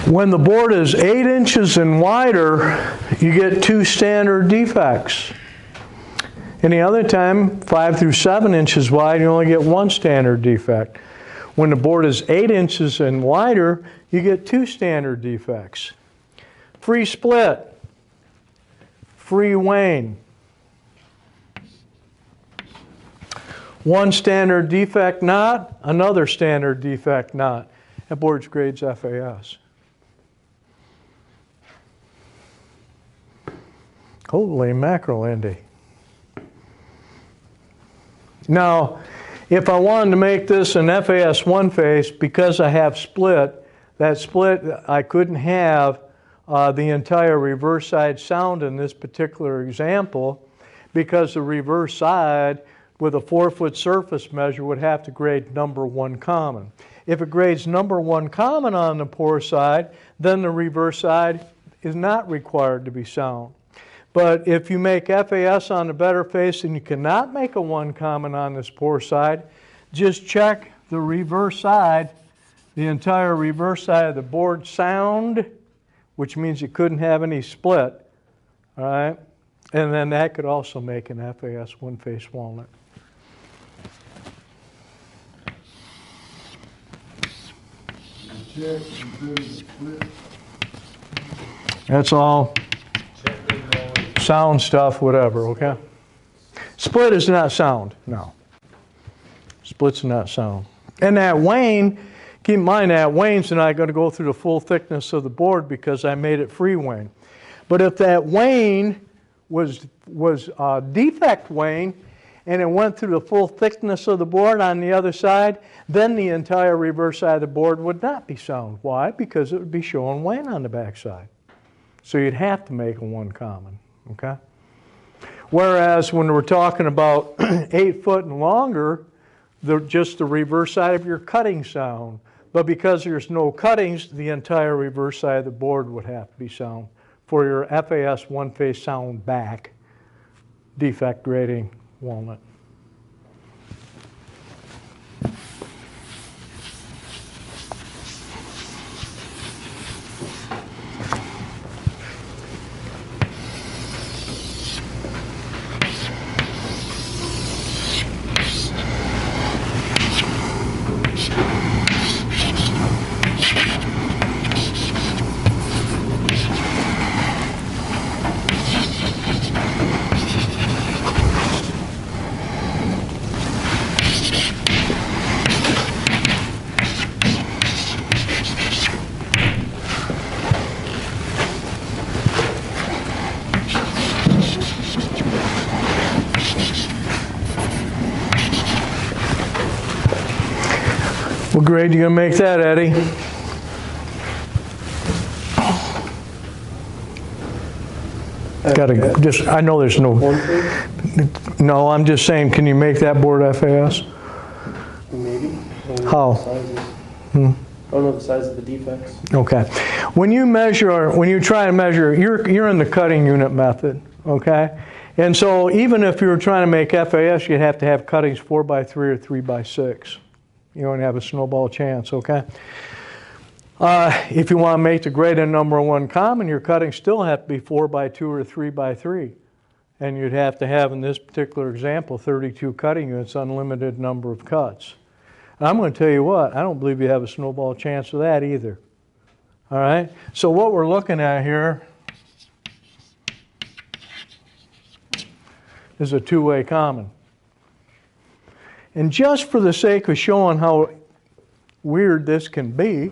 When the board is 8 inches and wider, you get 2 standard defects. Any other time, 5 through 7 inches wide, you only get 1 standard defect. When the board is 8 inches and wider, you get 2 standard defects. Free split, free wane. 1 standard defect knot, another standard defect knot. That board's grades FAS. Holy mackerel, Andy. Now, if I wanted to make this an FAS one face, because I have split, that split I couldn't have the entire reverse side sound in this particular example, because the reverse side with a 4-foot surface measure would have to grade number 1 common. If it grades number 1 common on the poor side, then the reverse side is not required to be sound. But if you make FAS on the better face and you cannot make a 1 common on this poor side, just check the reverse side, the entire reverse side of the board sound, which means you couldn't have any split, all right? And then that could also make an FAS one-face walnut. That's all. Sound stuff, whatever, okay? Split is not sound, no. Split's not sound. And that wane, keep in mind that wane's not going to go through the full thickness of the board because I made it free wane. But if that wane was a defect wane and it went through the full thickness of the board on the other side, then the entire reverse side of the board would not be sound. Why? Because it would be showing wane on the back side. So you'd have to make a 1 common. Okay? Whereas when we're talking about 8 foot and longer, just the reverse side of your cutting sound. But because there's no cuttings, the entire reverse side of the board would have to be sound for your FAS one-face sound back defect grading walnut. What grade are you going to make that, Eddie? Gotta just, I know there's no, no, I'm just saying, can you make that board FAS? Maybe. How? I don't know the size of the defects. Okay. When you measure, when you try to measure, you're in the cutting unit method, okay? And so even if you were trying to make FAS, you'd have to have cuttings 4x3 or 3x6. You don't have a snowball chance, okay? If you want to make the grade a number 1 common, your cuttings still have to be 4x2 or 3x3. And you'd have to have, in this particular example, 32 cutting units, unlimited number of cuts. And I'm going to tell you what, I don't believe you have a snowball chance of that either. All right? So what we're looking at here is a 2-way common. And just for the sake of showing how weird this can be,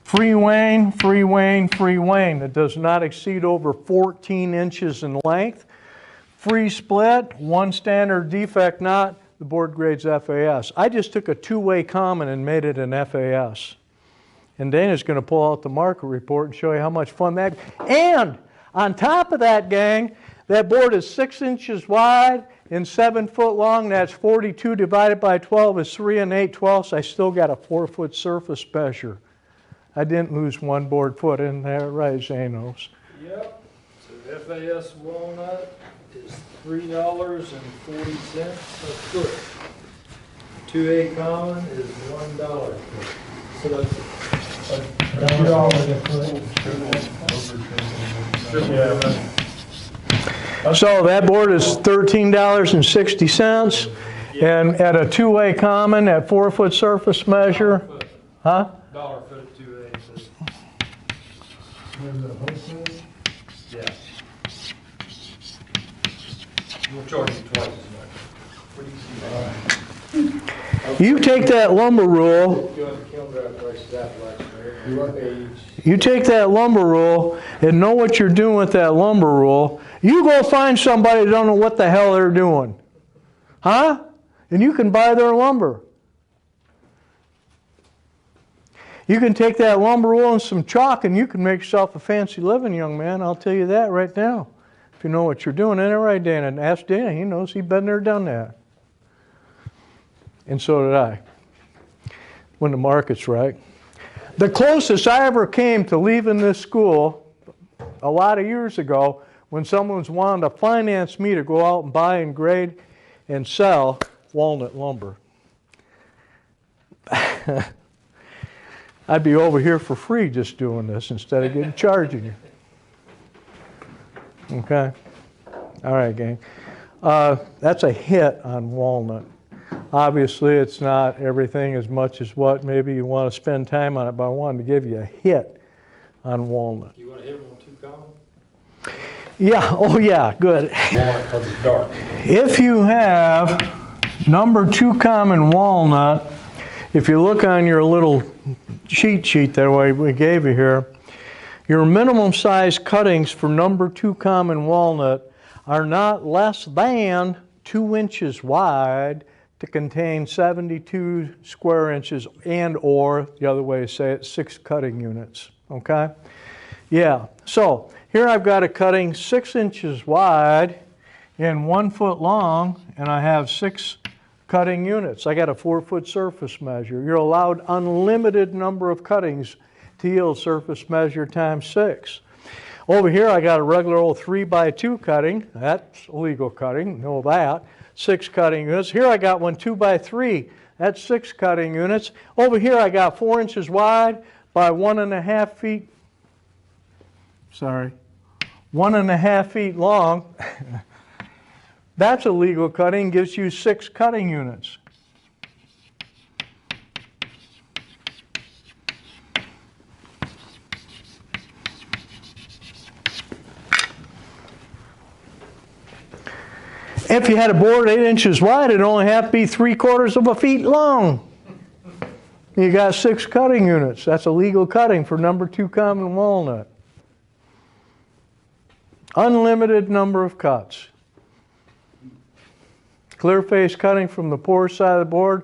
free wane, free wane, free wane that does not exceed over 14 inches in length. Free split, 1 standard defect knot, the board grades FAS. I just took a 2-way common and made it an FAS. And Dana's going to pull out the market report and show you how much fun that is. And on top of that, gang, that board is 6 inches wide and 7 foot long. That's 42 divided by 12 is 3 8/12. I still got a 4-foot surface measure. I didn't lose 1 board foot in there, right, Zanos? Yep. FAS walnut is $3.40 a foot. 2A common is $1 a foot. So that's $1 a foot. So that board is $13.60, and at a 2-way common at 4-foot surface measure, huh? $1 a foot at 2A. Yeah. We'll charge you twice as much. You take that lumber rule, you take that lumber rule and know what you're doing with that lumber rule. You go find somebody that don't know what the hell they're doing. Huh? And you can buy their lumber. You can take that lumber rule and some chalk and you can make yourself a fancy living, young man. I'll tell you that right now. If you know what you're doing. Ain't it right, Dana? And ask Dana. He knows. He's been there, done that. And so did I. When the market's right. The closest I ever came to leaving this school a lot of years ago, when someone's wanted to finance me to go out and buy and grade and sell walnut lumber. I'd be over here for free just doing this instead of charging you. Okay? All right, gang. That's a hit on walnut. Obviously, it's not everything as much as what maybe you want to spend time on it, but I wanted to give you a hit on walnut. You want to hit them on 2 common? Yeah, oh yeah, good. Walnut because it's dark. If you have number 2 common walnut, if you look on your little cheat sheet that we gave you here, your minimum size cuttings for number 2 common walnut are not less than 2 inches wide to contain 72 square inches and or, the other way to say it, 6 cutting units, okay? Yeah, so here I've got a cutting 6 inches wide and 1 foot long, and I have 6 cutting units. I got a 4-foot surface measure. You're allowed unlimited number of cuttings to yield surface measure times 6. Over here I got a regular old 3x2 cutting. That's legal cutting, know that. 6 cutting units. Here I got one 2x3. That's 6 cutting units. Over here I got 4 inches wide by 1.5 feet. Sorry, 1.5 feet long. That's a legal cutting, gives you 6 cutting units. If you had a board 8 inches wide, it'd only have to be 3/4 of a feet long. You got 6 cutting units. That's a legal cutting for number 2 common walnut. Unlimited number of cuts. Clear face cutting from the poor side of the board,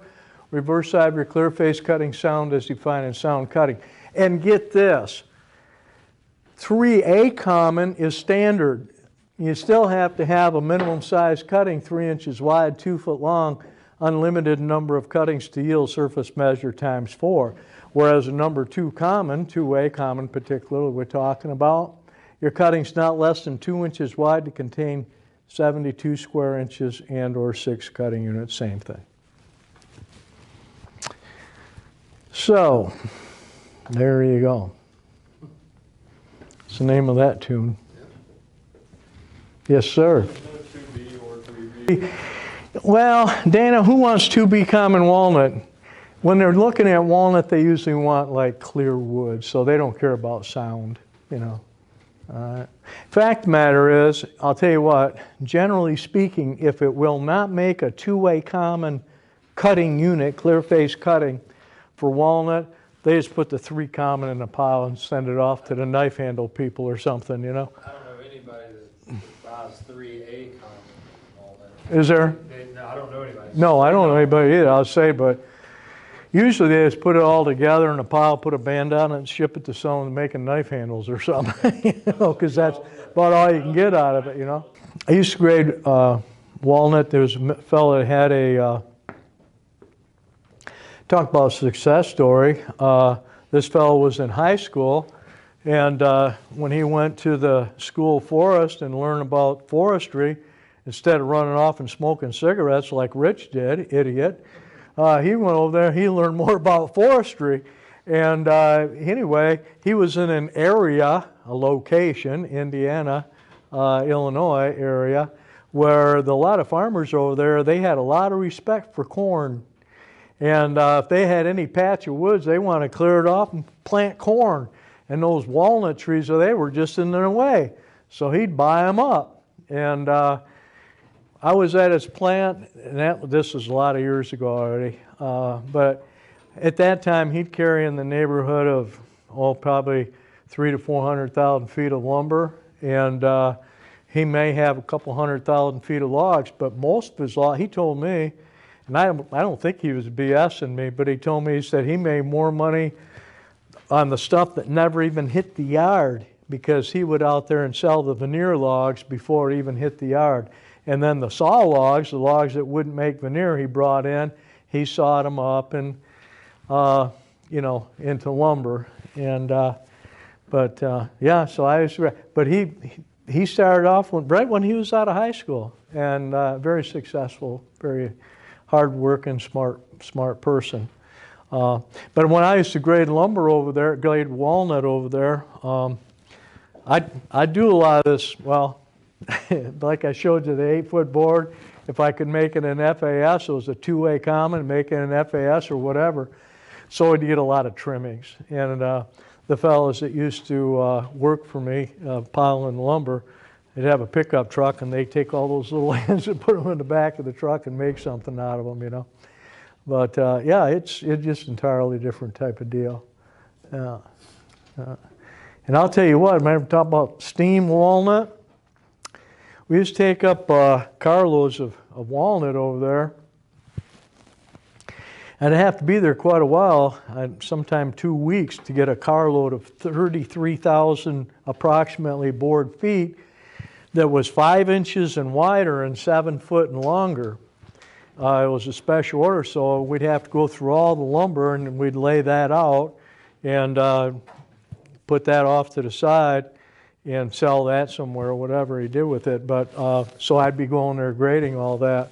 reverse side of your clear face cutting, sound as defined in sound cutting. And get this, 3A common is standard. You still have to have a minimum size cutting 3 inches wide, 2 foot long, unlimited number of cuttings to yield surface measure times 4. Whereas a number 2 common, 2A common particularly we're talking about, your cutting's not less than 2 inches wide to contain 72 square inches and or 6 cutting units, same thing. So, there you go. What's the name of that tune? Yes, sir. 2B or 3B. Well, Dana, who wants 2B common walnut? When they're looking at walnut, they usually want like clear wood, so they don't care about sound, you know. Fact of the matter is, I'll tell you what, generally speaking, if it will not make a 2-way common cutting unit, clear face cutting for walnut, they just put the 3 common in a pile and send it off to the knife handle people or something, you know. I don't know anybody that buys 3A common walnut. Is there? No, I don't know anybody. No, I don't know anybody either, I'll say, but usually they just put it all together in a pile, put a band on it, and ship it to someone making knife handles or something, you know, because that's about all you can get out of it, you know. I used to grade walnut. There was a fellow that had a, talk about a success story. This fellow was in high school, And when he went to the school of forest and learned about forestry, instead of running off and smoking cigarettes like Rich did, idiot, he went over there, he learned more about forestry. And anyway, he was in an area, a location, Indiana, Illinois area, where a lot of farmers over there, they had a lot of respect for corn. And if they had any patch of woods, they want to clear it off and plant corn. And those walnut trees, they were just in their way. So he'd buy them up. And I was at his plant, and this was a lot of years ago already. But at that time, he'd carry in the neighborhood of, probably 300,000 to 400,000 feet of lumber. And he may have a couple 100,000 feet of logs, but most of his logs, he told me, and I don't think he was BSing me, but he told me, he said he made more money on the stuff that never even hit the yard, because he would out there and sell the veneer logs before it even hit the yard. And then the saw logs, the logs that wouldn't make veneer, he brought in, he sawed them up and, into lumber. And, yeah, so I was, but he started off right when he was out of high school, and very successful, very hard-working, smart person. But when I used to grade lumber over there, grade walnut over there, I do a lot of this, well, like I showed you the 8-foot board, if I could make it an FAS, it was a two-way common, make it an FAS or whatever. So I'd get a lot of trimmings. And the fellows that used to work for me, piling lumber, they'd have a pickup truck, and they'd take all those little ends and put them in the back of the truck and make something out of them, But yeah, it's just entirely different type of deal. And I'll tell you what, remember talking about steam walnut? We used to take up carloads of walnut over there. And I'd have to be there quite a while, sometime 2 weeks, to get a carload of 33,000 approximately board feet that was 5 inches and wider and 7 foot and longer. It was a special order, so we'd have to go through all the lumber, and we'd lay that out and put that off to the side and sell that somewhere, or whatever he did with it. But so I'd be going there grading all that.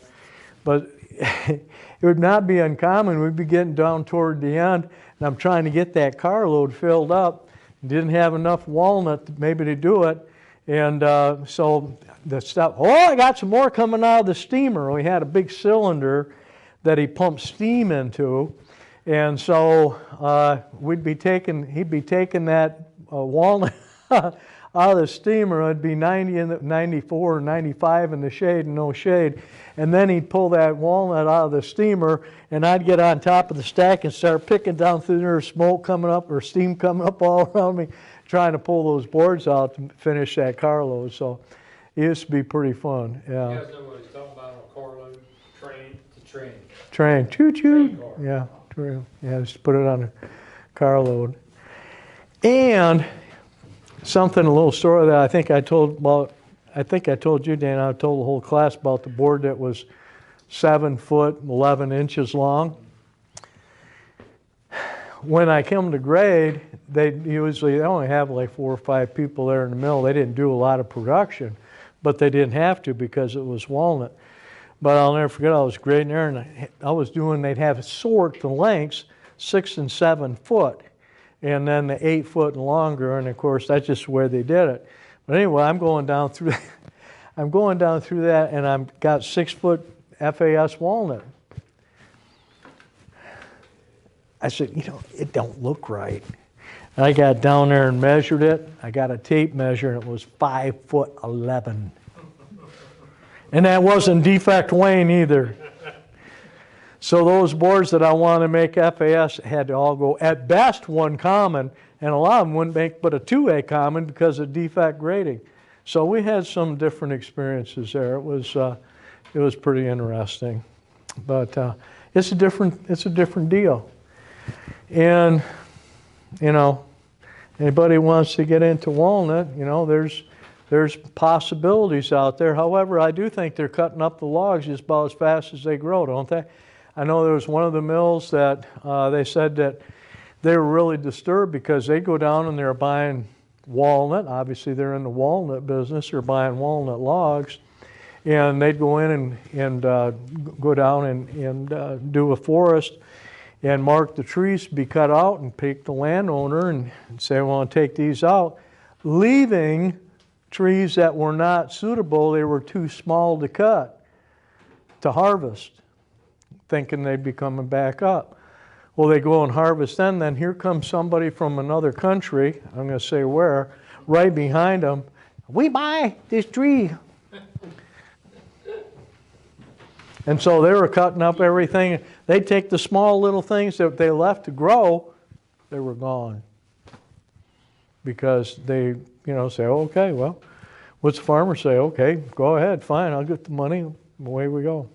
But it would not be uncommon. We'd be getting down toward the end, and I'm trying to get that carload filled up. Didn't have enough walnut maybe to do it. And so the stuff, I got some more coming out of the steamer. We had a big cylinder that he pumped steam into. And so he'd be taking that walnut out of the steamer. It'd be 94 or 95 in the shade and no shade. And then he'd pull that walnut out of the steamer, and I'd get on top of the stack and start picking down through there, smoke coming up or steam coming up all around me, trying to pull those boards out to finish that carload. So it used to be pretty fun. Yeah. You guys know what he's talking about on a carload? Train to train. Train, choo-choo. Train car. Yeah, true. Yeah, just put it on a carload. And something, a little story that I think I told you, Dan, I told the whole class about the board that was 7 foot, 11 inches long. When I come to grade, they only have like 4 or 5 people there in the mill. They didn't do a lot of production, but they didn't have to because it was walnut. But I'll never forget, I was grading there, and they'd have sort the lengths 6 and 7 foot, and then the 8 foot and longer, and of course that's just the way they did it. But anyway, I'm going down through that, and I've got 6 foot FAS walnut. I said, it don't look right. And I got down there and measured it. I got a tape measure, and it was 5 foot 11. And that wasn't defect weighing either. So those boards that I want to make FAS had to all go at best 1 common, and a lot of them wouldn't make but a 2A common because of defect grading. So we had some different experiences there. It was pretty interesting, but it's a different deal. And anybody wants to get into walnut, there's possibilities out there. However, I do think they're cutting up the logs just about as fast as they grow, don't they? I know there was one of the mills that they said that they were really disturbed because they go down and they're buying walnut. Obviously, they're in the walnut business. They're buying walnut logs. And they'd go in and go down and do a forest and mark the trees to be cut out and pick the landowner and say, I want to take these out, leaving trees that were not suitable. They were too small to cut, to harvest, thinking they'd be coming back up. Well, they go and harvest then here comes somebody from another country, I'm going to say where, right behind them. We buy this tree. And so they were cutting up everything. They'd take the small little things that they left to grow, they were gone. Because they, say, okay, well, what's the farmer say? Okay, go ahead, fine, I'll get the money, away we go.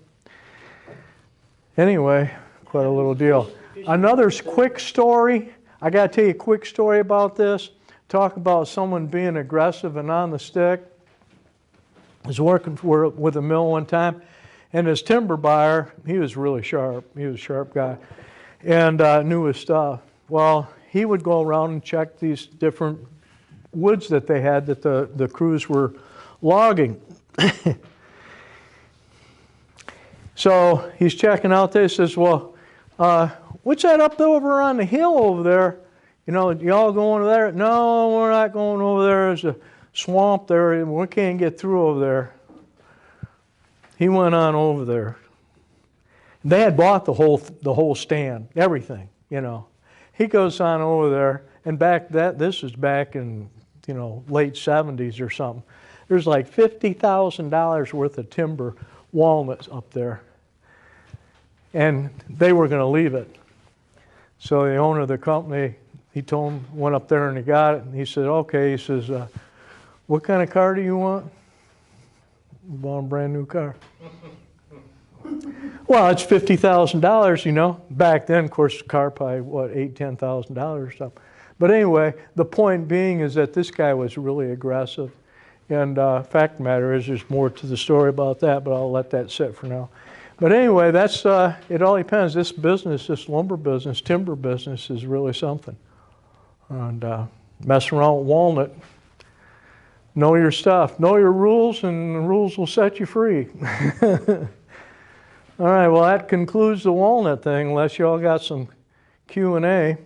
Anyway, quite a little deal. Another quick story, I got to tell you a quick story about this. Talk about someone being aggressive and on the stick. I was working with a mill one time, and his timber buyer, he was really sharp. He was a sharp guy, and knew his stuff. Well, he would go around and check these different woods that they had that the crews were logging. So he's checking out there. He says, well, what's that up over on the hill over there? Y'all going over there? No, we're not going over there. There's a swamp there, and we can't get through over there. He went on over there. They had bought the whole stand, everything, He goes on over there, and this was back in, late 70s or something. There's like $50,000 worth of timber walnuts up there. And they were going to leave it. So the owner of the company, he told him, went up there and he got it. And he said, okay, he says, what kind of car do you want? I want a brand new car. Well, it's $50,000, Back then, of course, the car probably, $8,000, $10,000 or something. But anyway, the point being is that this guy was really aggressive. And fact of the matter is there's more to the story about that, but I'll let that sit for now. But anyway, that's it all depends. This business, this lumber business, timber business is really something. And messing around with walnut, know your stuff. Know your rules, and the rules will set you free. All right, well, that concludes the walnut thing, unless you all got some Q&A.